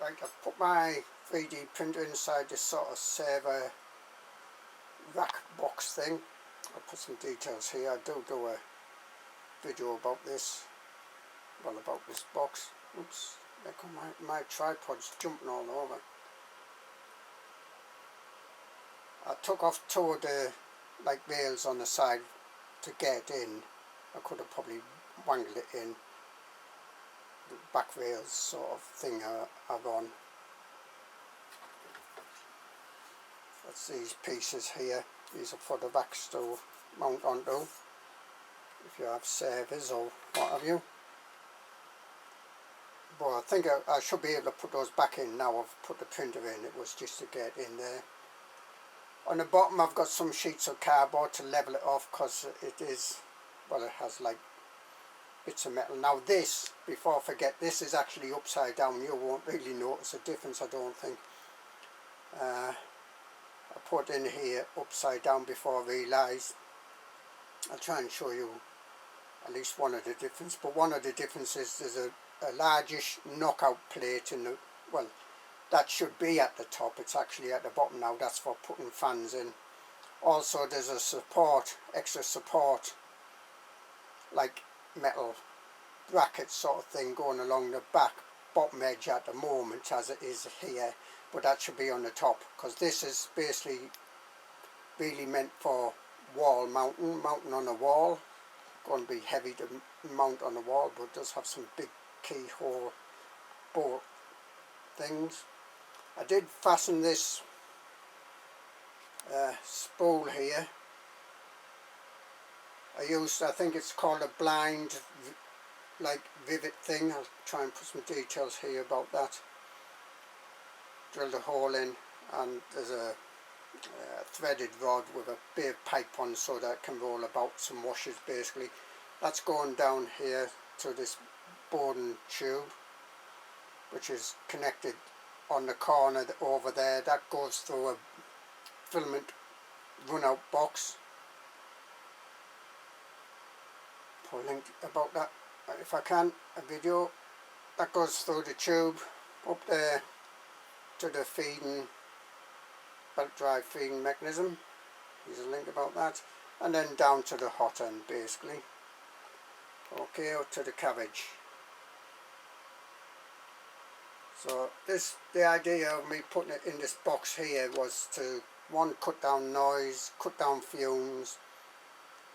Right, I've put my 3D printer inside this sort of server rack box thing. I'll put some details here. I do a video about this, well, about this box. Oops, there come my tripod's jumping all over. I took off two of the rails on the side to get in. I could have probably wangled it in. The back rails sort of thing I've on. That's these pieces here. These are for the racks to mount onto if you have servers or what have you. But I think I should be able to put those back in now. I've put the printer in. It was just to get in there. On the bottom I've got some sheets of cardboard to level it off, because it is, well, it has like bits of metal. Now this, before I forget, this is actually upside down. You won't really notice a difference, I don't think. I put in here upside down before I realised. I'll try and show you at least one of the differences. But one of the differences, there's a largish knockout plate in the, well, that should be at the top. It's actually at the bottom now. That's for putting fans in. Also there's a support, extra support, like metal bracket sort of thing going along the back bottom edge at the moment, as it is here. But that should be on the top, because this is basically really meant for wall mounting on a wall. Going to be heavy to mount on the wall, but it does have some big keyhole bolt things. I did fasten this spool here. I think it's called a blind Rivet thing. I'll try and put some details here about that. Drilled a hole in, and there's a threaded rod with a bit of pipe on so that it can roll about, some washers basically. That's going down here to this Bowden tube, which is connected on the corner over there. That goes through a filament run out box. Put a link about that if I can, a video. That goes through the tube up there to the feeding, belt drive feeding mechanism. There's a link about that. And then down to the hot end basically. Okay, up to the cabbage. So the idea of me putting it in this box here was to, one, cut down noise, cut down fumes,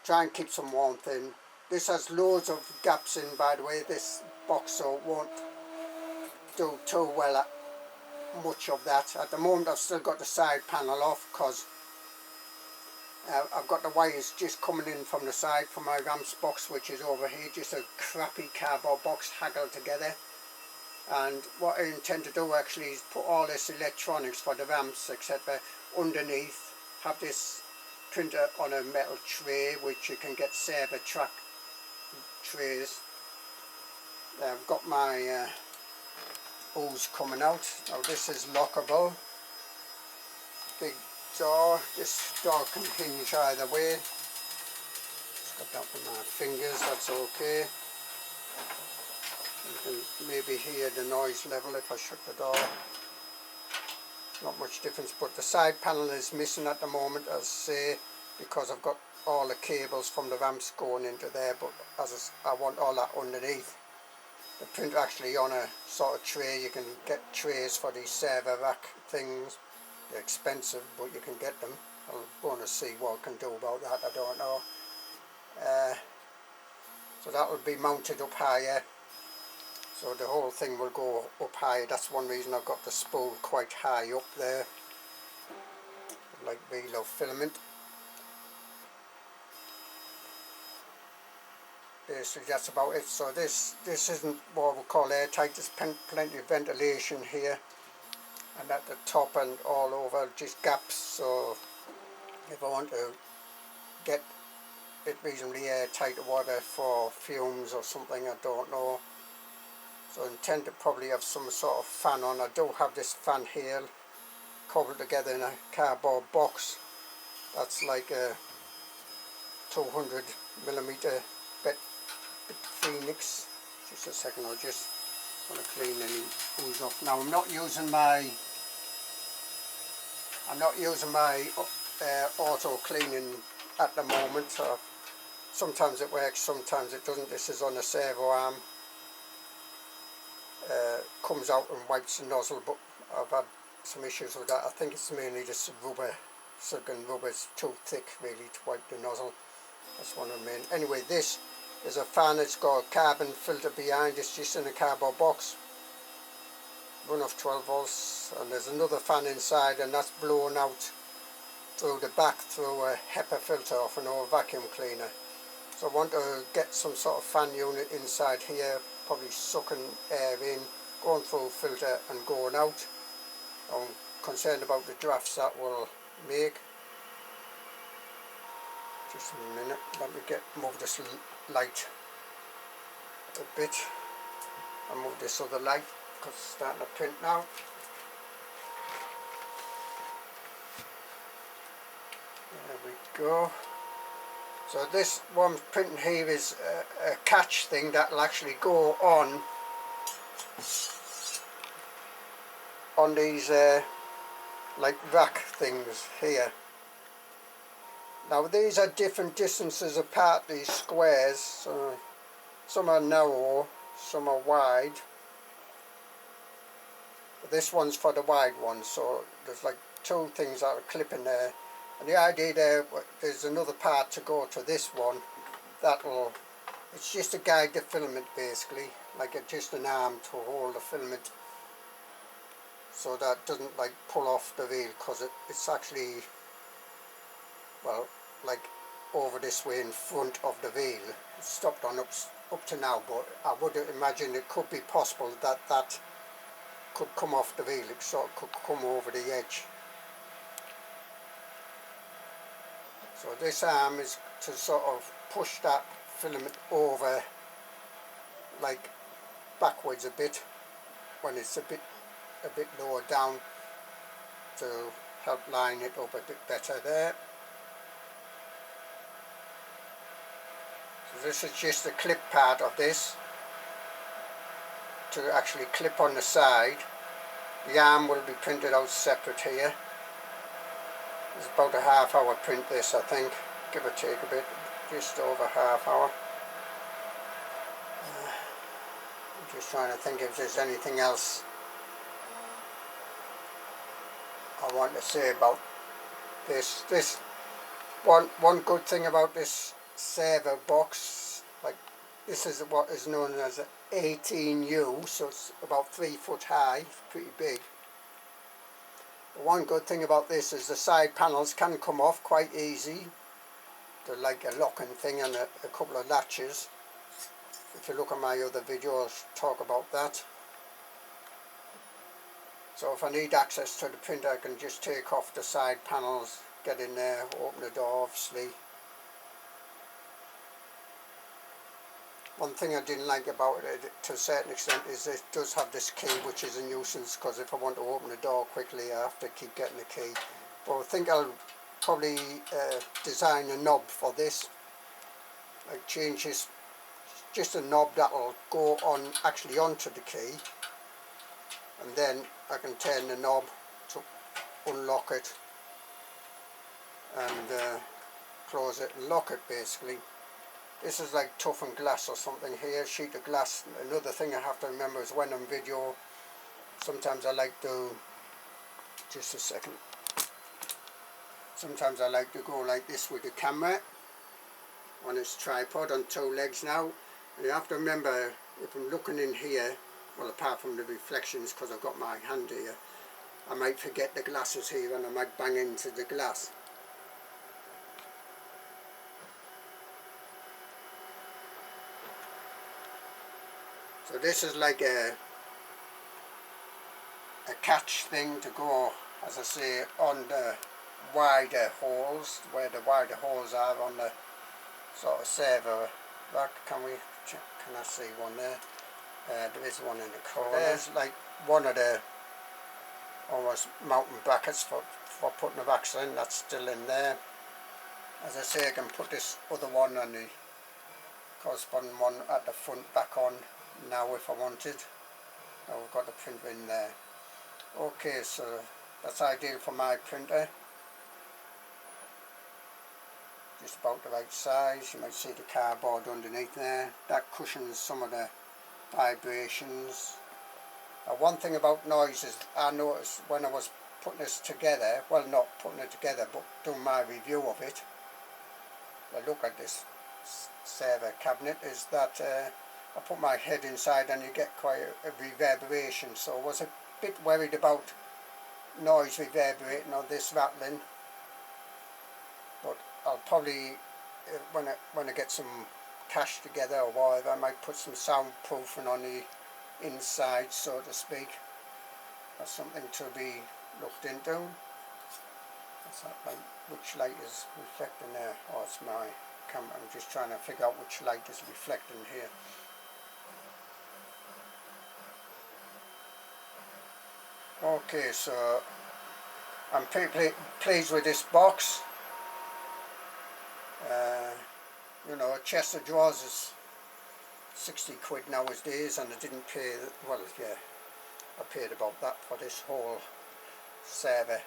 try and keep some warmth in. This has loads of gaps in, by the way, this box, so it won't do too well at much of that. At the moment I've still got the side panel off, because I've got the wires just coming in from the side from my ramps box, which is over here, just a crappy cardboard box haggled together. And what I intend to do actually is put all this electronics for the ramps etc. underneath, have this printer on a metal tray, which you can get server track trays. I've got my hose coming out. Now this is lockable. Big door. This door can hinge either way. Just got that with my fingers, that's okay. You can maybe hear the noise level if I shut the door. Not much difference, but the side panel is missing at the moment, as I say, because I've got all the cables from the ramps going into there, but as I want all that underneath. The printer actually on a sort of tray. You can get trays for these server rack things. They're expensive, but you can get them. I'm going to see what I can do about that, I don't know. So that will be mounted up higher. So the whole thing will go up higher. That's one reason I've got the spool quite high up there. Like we love filament. Basically that's about it. So this isn't what we call airtight. There's plenty of ventilation here, and at the top and all over just gaps. So if I want to get it reasonably airtight or whatever for fumes or something, I don't know. So I intend to probably have some sort of fan on. I do have this fan here cobbled together in a cardboard box. That's like a 200mm bit Phoenix. Just a second, I'll just want to clean any ooze off. Now I'm not using my auto cleaning at the moment, so sometimes it works, sometimes it doesn't. This is on a servo arm, comes out and wipes the nozzle, but I've had some issues with that. I think it's mainly this rubber, silicon rubber is too thick really to wipe the nozzle. That's one of the main. Anyway, this is a fan. It's got a carbon filter behind. It's just in a cardboard box, run off 12 volts, and there's another fan inside, and that's blown out through the back through a HEPA filter off an old vacuum cleaner. So I want to get some sort of fan unit inside here, probably sucking air in, going through a filter and going out. I'm concerned about the drafts that will make. Just a minute, let me move this light a bit and move this other light because it's starting to print now. There we go. So this one I'm printing here is a catch thing that will actually go on these like rack things here. Now these are different distances apart, these squares, so some are narrow, some are wide. But this one's for the wide one, so there's like two things that are clipping there. And the idea there's another part to go to this one that'll, it's just to guide the filament basically, like just an arm to hold the filament so that it doesn't like pull off the reel, because it's actually, well, like over this way in front of the reel. It's stopped on up to now, but I would imagine it could be possible that that could come off the reel, it sort of could come over the edge. So this arm is to sort of push that filament over, like backwards a bit when it's a bit lower down, to help line it up a bit better there. So this is just the clip part of this to actually clip on the side. The arm will be printed out separate here. It's about a half-hour print this, I think, give or take a bit, just over half-hour. I'm just trying to think if there's anything else I want to say about this. One good thing about this servo box, like this is what is known as an 18U, so it's about 3 foot high, pretty big. One good thing about this is the side panels can come off quite easy. They're like a locking thing and a couple of latches. If you look at my other videos, talk about that. So if I need access to the printer, I can just take off the side panels, get in there, open the door obviously. One thing I didn't like about it to a certain extent is it does have this key, which is a nuisance, because if I want to open the door quickly I have to keep getting the key. But I think I'll probably design a knob for this, like change this, just a knob that will go on actually onto the key, and then I can turn the knob to unlock it and close it and lock it basically. This is like toughened glass or something here, sheet of glass. Another thing I have to remember is when I'm video, sometimes I like to, just a second, sometimes I like to go like this with the camera on its tripod on 2 legs now. And you have to remember, if I'm looking in here, well apart from the reflections because I've got my hand here, I might forget the glasses here and I might bang into the glass. So this is like a catch thing to go, as I say, on the wider holes, where the wider holes are on the sort of servo rack. Can I see one there? There is one in the corner. There's like one of the almost mounting brackets for putting the racks in, that's still in there. As I say, I can put this other one and the corresponding one at the front back on now if I wanted. Now we've got the printer in there. Okay, so that's ideal for my printer. Just about the right size. You might see the cardboard underneath there. That cushions some of the vibrations. Now, one thing about noise is I noticed when I was putting this together, well, not putting it together but doing my review of it, I look at this server cabinet, is that I put my head inside and you get quite a reverberation, so I was a bit worried about noise reverberating on this rattling, but I'll probably when I get some cash together or whatever, I might put some soundproofing on the inside, so to speak. That's something to be looked into. What's that light? Which light is reflecting there? Oh, it's my camera. I'm just trying to figure out which light is reflecting here. Okay, so I'm pretty pleased with this box. You know, a chest of drawers is 60 quid nowadays, and I didn't pay, well, yeah, I paid about that for this whole server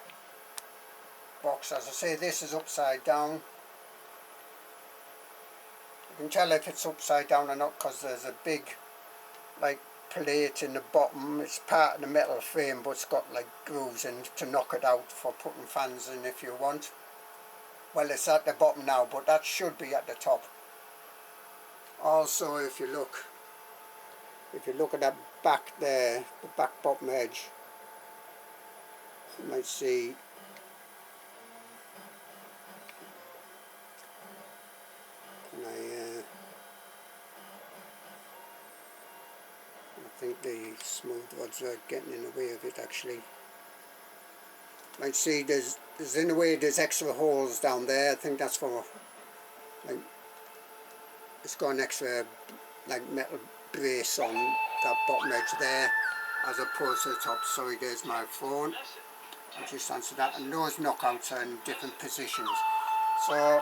box. As I say, this is upside down. You can tell if it's upside down or not because there's a big, like, plate in the bottom. It's part of the metal frame, but it's got like grooves in to knock it out for putting fans in if you want. Well, it's at the bottom now, but that should be at the top. Also, if you look at that back there, the back bottom edge, you might see I think the smooth rods are getting in the way of it actually. You might see there's in a way there's extra holes down there. I think that's for, like, it's got an extra like metal brace on that bottom edge there as opposed to the top. Sorry, there's my phone. I just answered that, and those knockouts are in different positions. So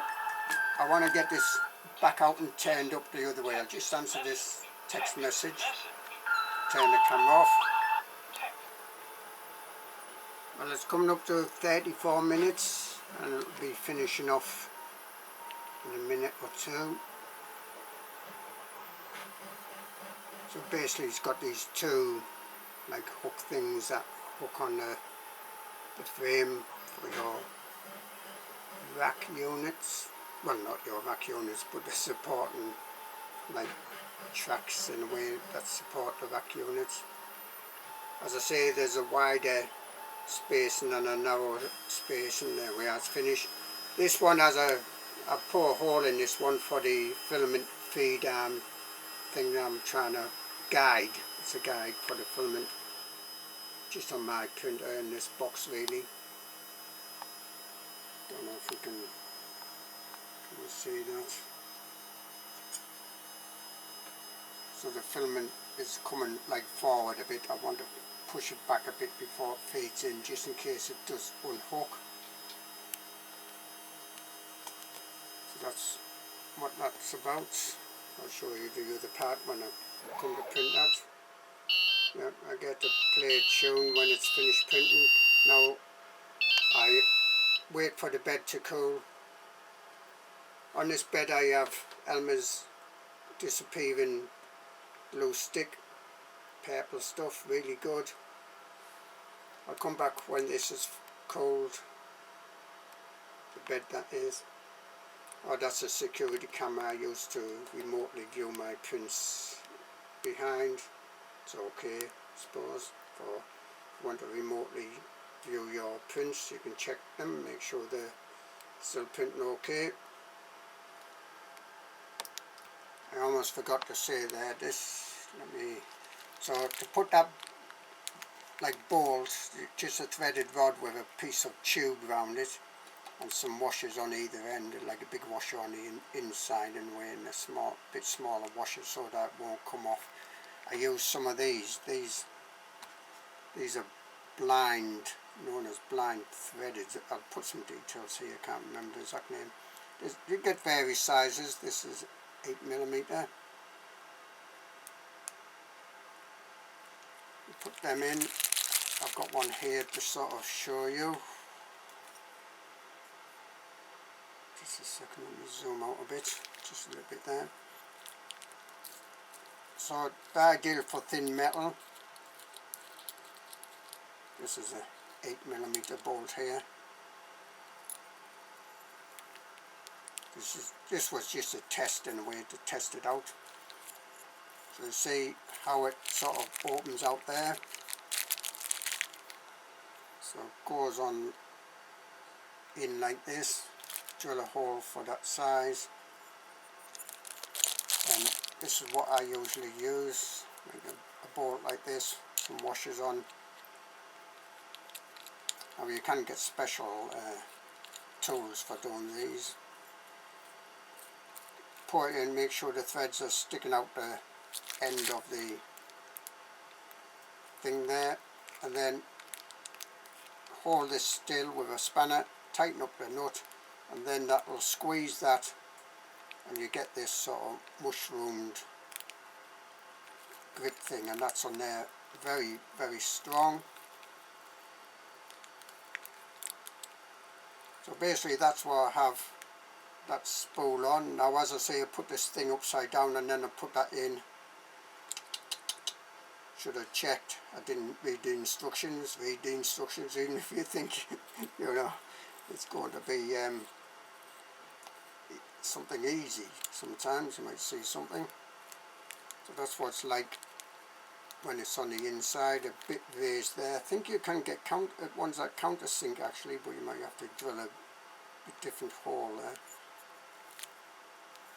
I want to get this back out and turned up the other way. I'll just answer this text message, turn the camera off. Well, it's coming up to 34 minutes and it'll be finishing off in a minute or two. So basically it's got these two like hook things that hook on the frame for your rack units. Well, not your rack units, but the supporting like tracks in a way that support the rack units. As I say, there's a wider spacing and a narrow spacing. There we are, it's finished. This one has I put a hole in this one for the filament feed arm thing that I'm trying to guide. It's a guide for the filament, just on my printer in this box really. Don't know if you can see that. So the filament is coming like forward a bit. I want to push it back a bit before it feeds in, just in case it does unhook. So that's what that's about. I'll show you the other part when I come to print that. Yeah, I get to play a tune when it's finished printing. Now I wait for the bed to cool. On this bed I have Elmer's disappearing glue stick, purple stuff, really good. I'll come back when this is cold. The bed that is. Oh, that's a security camera I use to remotely view my prints behind. It's okay, I suppose. For if you want to remotely view your prints, you can check them, make sure they're still printing okay. I almost forgot to say there, so to put that like bolt, just a threaded rod with a piece of tube around it and some washers on either end, like a big washer on the inside anyway, and a bit smaller washer so that it won't come off. I use some of these are blind, known as blind threaded. I'll put some details here, I can't remember the exact name. You get various sizes. This is 8mm. put them in. I've got one here to sort of show you. Just a second, let me zoom out a bit, just a little bit there. So ideal for thin metal. This is a 8mm bolt here. This was just a test in a way to test it out. So you see how it sort of opens out there. So it goes on in like this. Drill a hole for that size. And this is what I usually use. Make a bolt like this, some washers on. Now you can get special tools for doing these. Pour it in, make sure the threads are sticking out the end of the thing there, and then hold this still with a spanner, tighten up the nut, and then that will squeeze that, and you get this sort of mushroomed grip thing, and that's on there very, very strong. So basically that's why I have that spool on. Now as I say, I put this thing upside down and then I put that in. Should have checked. I didn't read the instructions. Read the instructions even if you think you know it's going to be something easy. Sometimes you might see something. So that's what it's like when it's on the inside, a bit raised there. I think you can get ones that countersink actually, but you might have to drill a different hole there.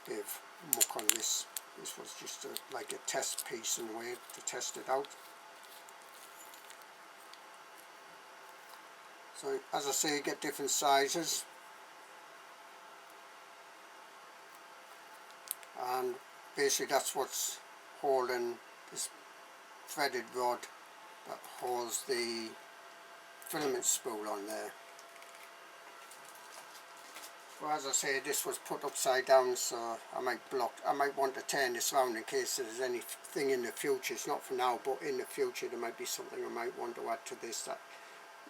Bit of muck on this. This was just like a test piece in a way to test it out. So as I say, you get different sizes, and basically that's what's holding this threaded rod that holds the filament spool on there. Well, as I say, this was put upside down, so I might want to turn this around in case there's anything in the future. It's not for now, but in the future there might be something I might want to add to this that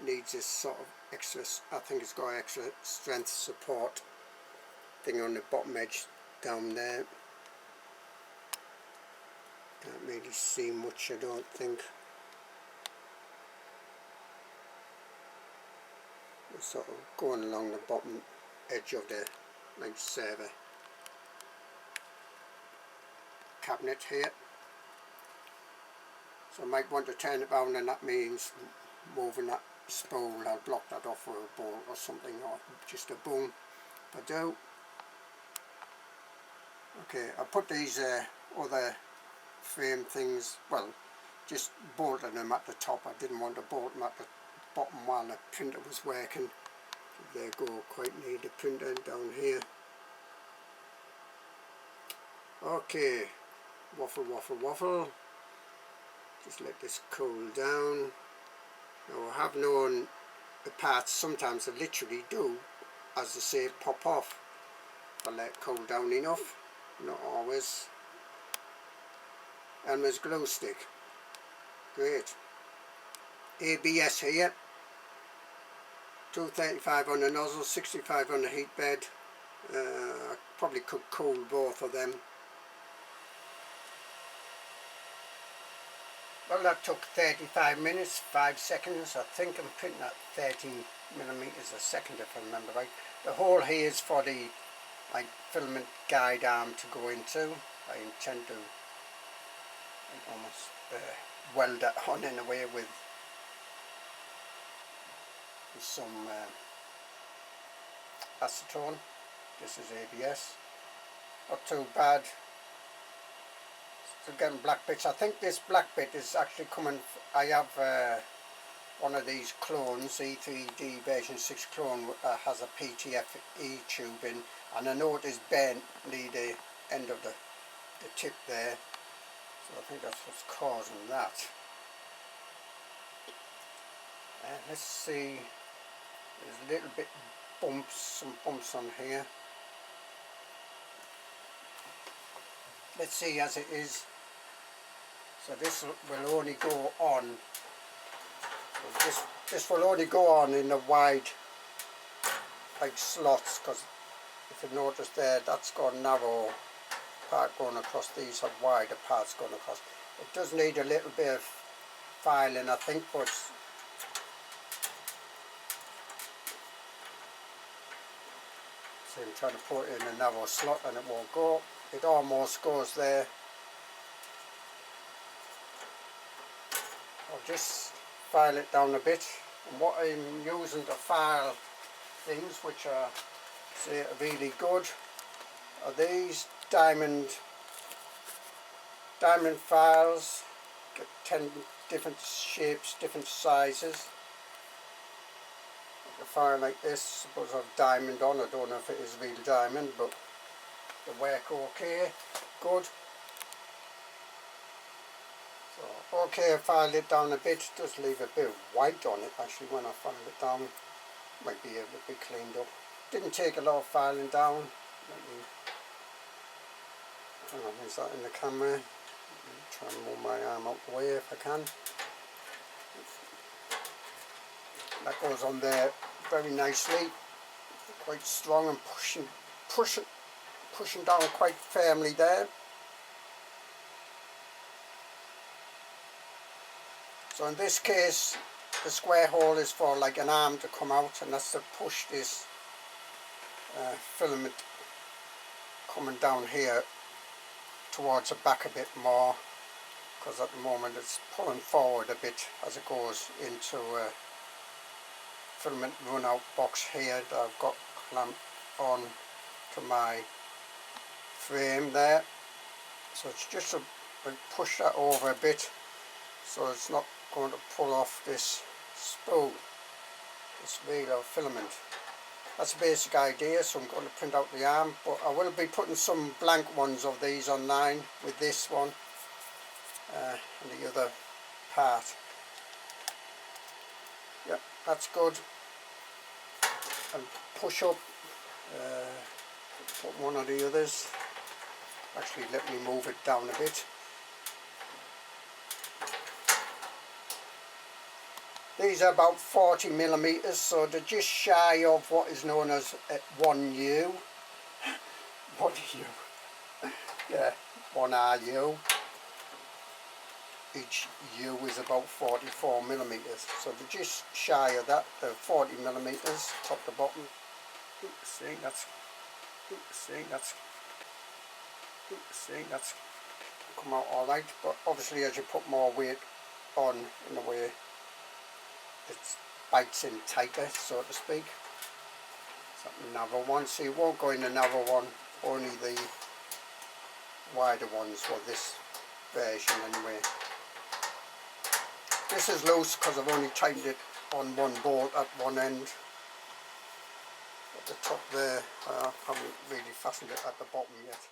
needs this sort of extra, I think it's got extra strength support thing on the bottom edge down there. Can't really see much, I don't think. It's sort of going along the bottom edge of the server cabinet here. So I might want to turn it round, and that means moving that spool. I'll block that off with a bolt or something, or just a boom if I do. Okay, I put these other frame things, well, just bolted them at the top. I didn't want to bolt them at the bottom while the printer was working. They go quite near the printer down here. Okay, waffle, waffle, waffle. Just let this cool down. Now I have known the parts sometimes they literally do, as they say, pop off. If I let it cool down enough, not always. And there's glue stick. Great. ABS here. 235 on the nozzle, 65 on the heat bed. I probably could cool both of them. Well, that took 35 minutes, 5 seconds. I think I'm printing at 30mm a second if I remember right. The hole here is for the filament guide arm to go into. I intend to almost weld that on in a way with some acetone. This is ABS. Not too bad. Still getting black bits. I think this black bit is actually coming. I have one of these clones, E3D version 6 clone, has a PTFE tube in, and I know it is bent near the end of the tip there. So I think that's what's causing that. Let's see. There's a little bit some bumps on here. Let's see as it is. So this will only go on, this will only go on in the wide like slots, because if you notice there, that's got a narrow part going across, these have wider parts going across. It does need a little bit of filing, I think, but so I'm trying to put it in a narrow slot and it won't go. It almost goes there. I'll just file it down a bit, and what I'm using to file things which are, say, really good are these diamond files. Get 10 different shapes, different sizes. A file like this, suppose I have diamond on, I don't know if it is real diamond, but they work okay, good. So, okay, I filed it down a bit. It does leave a bit of white on it actually when I file it down. Might be able to be cleaned up. Didn't take a lot of filing down. Let me, hang on, is that in the camera? Let me try and move my arm out the way if I can. That goes on there very nicely, quite strong, and pushing down quite firmly there. So in this case, the square hole is for like an arm to come out, and that's to push this filament coming down here towards the back a bit more, because at the moment it's pulling forward a bit as it goes into a filament run out box here that I've got clamped on to my frame there. So it's just to push that over a bit so it's not going to pull off this spool, this reel of filament. That's the basic idea. So I'm going to print out the arm, but I will be putting some blank ones of these online with this one and the other part. Yep, that's good. And push up, put one of the others. Actually, let me move it down a bit. These are about 40 millimeters, so they're just shy of what is known as 1U. 1U. Yeah, 1RU. Each U is about 44 millimeters, so they're just shy of that. They're 40 millimeters, top to bottom. See, that's come out all right. But obviously, as you put more weight on, in a way, it bites in tighter, so to speak. So another one, so you won't go in another one, only the wider ones for this version anyway. This is loose because I've only tightened it on one bolt at one end. At the top there, I haven't really fastened it at the bottom yet.